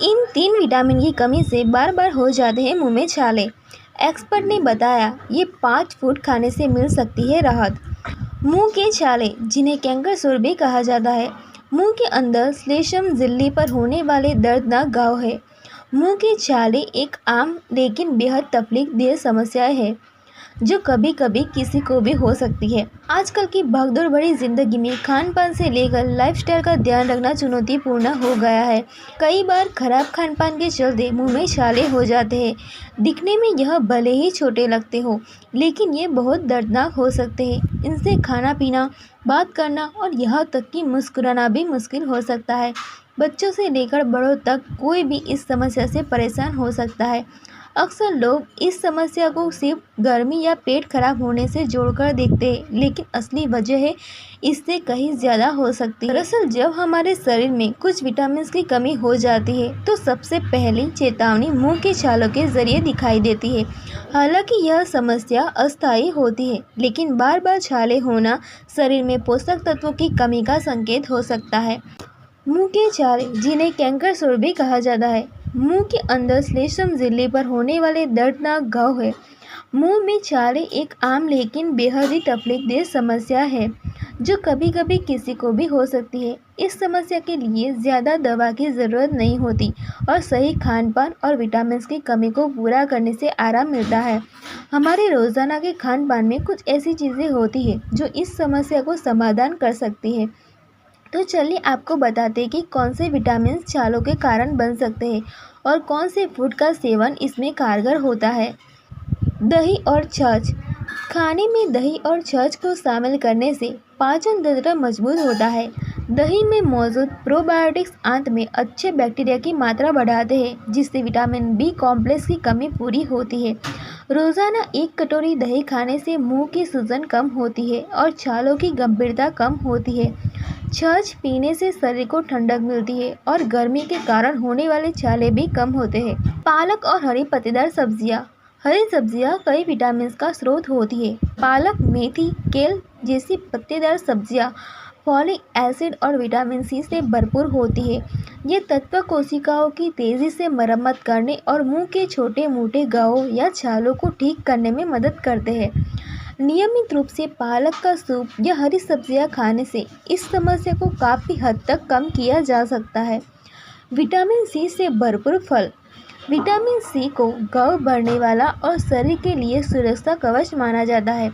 इन 3 vitamin की कमी से बार बार हो जाते हैं मुंह में छाले। एक्सपर्ट ने बताया ये 5 फूड खाने से मिल सकती है राहत। मुंह के छाले, जिन्हें कैंकर सर भी कहा जाता है, मुंह के अंदर श्लेष्म झिल्ली पर होने वाले दर्दनाक घाव है। मुंह के छाले एक आम लेकिन बेहद तकलीफदेह समस्या है जो कभी कभी किसी को भी हो सकती है। आजकल की भागदौड़ भरी जिंदगी में खान पान से लेकर लाइफस्टाइल का ध्यान रखना चुनौतीपूर्ण हो गया है। कई बार खराब खान पान के चलते मुंह में छाले हो जाते हैं। दिखने में यह भले ही छोटे लगते हो, लेकिन ये बहुत दर्दनाक हो सकते हैं। इनसे खाना पीना, बात करना और यहाँ तक कि मुस्कुराना भी मुश्किल हो सकता है। बच्चों से लेकर बड़ों तक कोई भी इस समस्या से परेशान हो सकता है। अक्सर लोग इस समस्या को सिर्फ गर्मी या पेट खराब होने से जोड़कर देखते हैं, लेकिन असली वजह है इससे कहीं ज़्यादा हो सकती है। दरअसल जब हमारे शरीर में कुछ विटामिन की कमी हो जाती है तो सबसे पहली चेतावनी मुंह के छालों के जरिए दिखाई देती है। हालांकि यह समस्या अस्थायी होती है, लेकिन बार बार छाले होना शरीर में पोषक तत्वों की कमी का संकेत हो सकता है। मुंह के छाले, जिन्हें कैंकर सर भी कहा जाता है, मुंह के अंदर श्लेष्म झिल्ली पर होने वाले दर्दनाक घाव है। मुंह में छाले एक आम लेकिन बेहद ही तकलीफदेह समस्या है जो कभी कभी किसी को भी हो सकती है। इस समस्या के लिए ज़्यादा दवा की ज़रूरत नहीं होती और सही खान पान और विटामिन की कमी को पूरा करने से आराम मिलता है। हमारे रोज़ाना के खान पान में कुछ ऐसी चीज़ें होती है जो इस समस्या को समाधान कर सकती है। तो चलिए आपको बताते हैं कि कौन से विटामिन छालों के कारण बन सकते हैं और कौन से फूड का सेवन इसमें कारगर होता है। दही और छाछ। खाने में दही और छाछ को शामिल करने से पाचन तंत्र मजबूत होता है। दही में मौजूद प्रोबायोटिक्स आंत में अच्छे बैक्टीरिया की मात्रा बढ़ाते हैं, जिससे विटामिन बी कॉम्प्लेक्स की कमी पूरी होती है। रोज़ाना 1 कटोरी दही खाने से मुंह की सूजन कम होती है और छालों की गंभीरता कम होती है। छाछ पीने से शरीर को ठंडक मिलती है और गर्मी के कारण होने वाले छाले भी कम होते हैं। पालक और हरी पत्तेदार सब्जियां। हरी सब्जियां कई विटामिन का स्रोत होती है। पालक, मेथी, केल जैसी पत्तेदार सब्जियां फॉलिक एसिड और विटामिन सी से भरपूर होती है। ये तत्व कोशिकाओं की तेज़ी से मरम्मत करने और मुंह के छोटे मोटे घावों या छालों को ठीक करने में मदद करते हैं। नियमित रूप से पालक का सूप या हरी सब्जियां खाने से इस समस्या को काफ़ी हद तक कम किया जा सकता है। विटामिन सी से भरपूर फल। विटामिन सी को घाव भरने वाला और शरीर के लिए सुरक्षा कवच माना जाता है।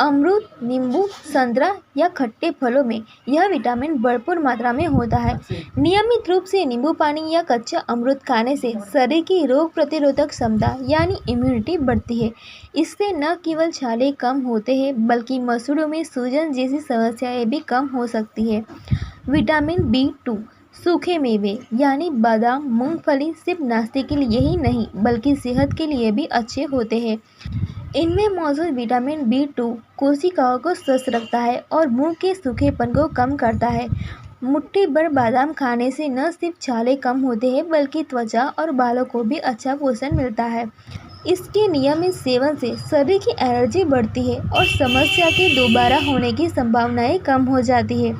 अमरूद, नींबू, संतरा या खट्टे फलों में यह विटामिन भरपूर मात्रा में होता है। नियमित रूप से नींबू पानी या कच्चा अमरूद खाने से शरीर की रोग प्रतिरोधक क्षमता यानी इम्यूनिटी बढ़ती है। इससे न केवल छाले कम होते हैं, बल्कि मसूड़ों में सूजन जैसी समस्याएं भी कम हो सकती है। Vitamin B2। सूखे मेवे यानी बादाम, मूंगफली सिर्फ नाश्ते के लिए ही नहीं बल्कि सेहत के लिए भी अच्छे होते हैं। इनमें मौजूद विटामिन B2 कोशिकाओं को स्वस्थ रखता है और मुंह के सूखेपन को कम करता है। मुट्ठी भर बादाम खाने से न सिर्फ छाले कम होते हैं बल्कि त्वचा और बालों को भी अच्छा पोषण मिलता है। इसके नियमित सेवन से शरीर की एनर्जी बढ़ती है और समस्या के दोबारा होने की संभावनाएं कम हो जाती है।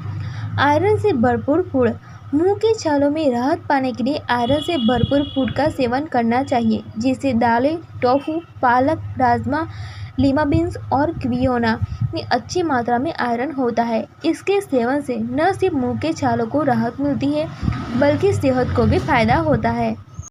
आयरन से भरपूर फूड। मुंह के छालों में राहत पाने के लिए आयरन से भरपूर फूड का सेवन करना चाहिए, जैसे दालें, टोफू, पालक, राजमा, लीमा बीन्स और क्विनोआ में अच्छी मात्रा में आयरन होता है। इसके सेवन से न सिर्फ मुंह के छालों को राहत मिलती है बल्कि सेहत को भी फायदा होता है।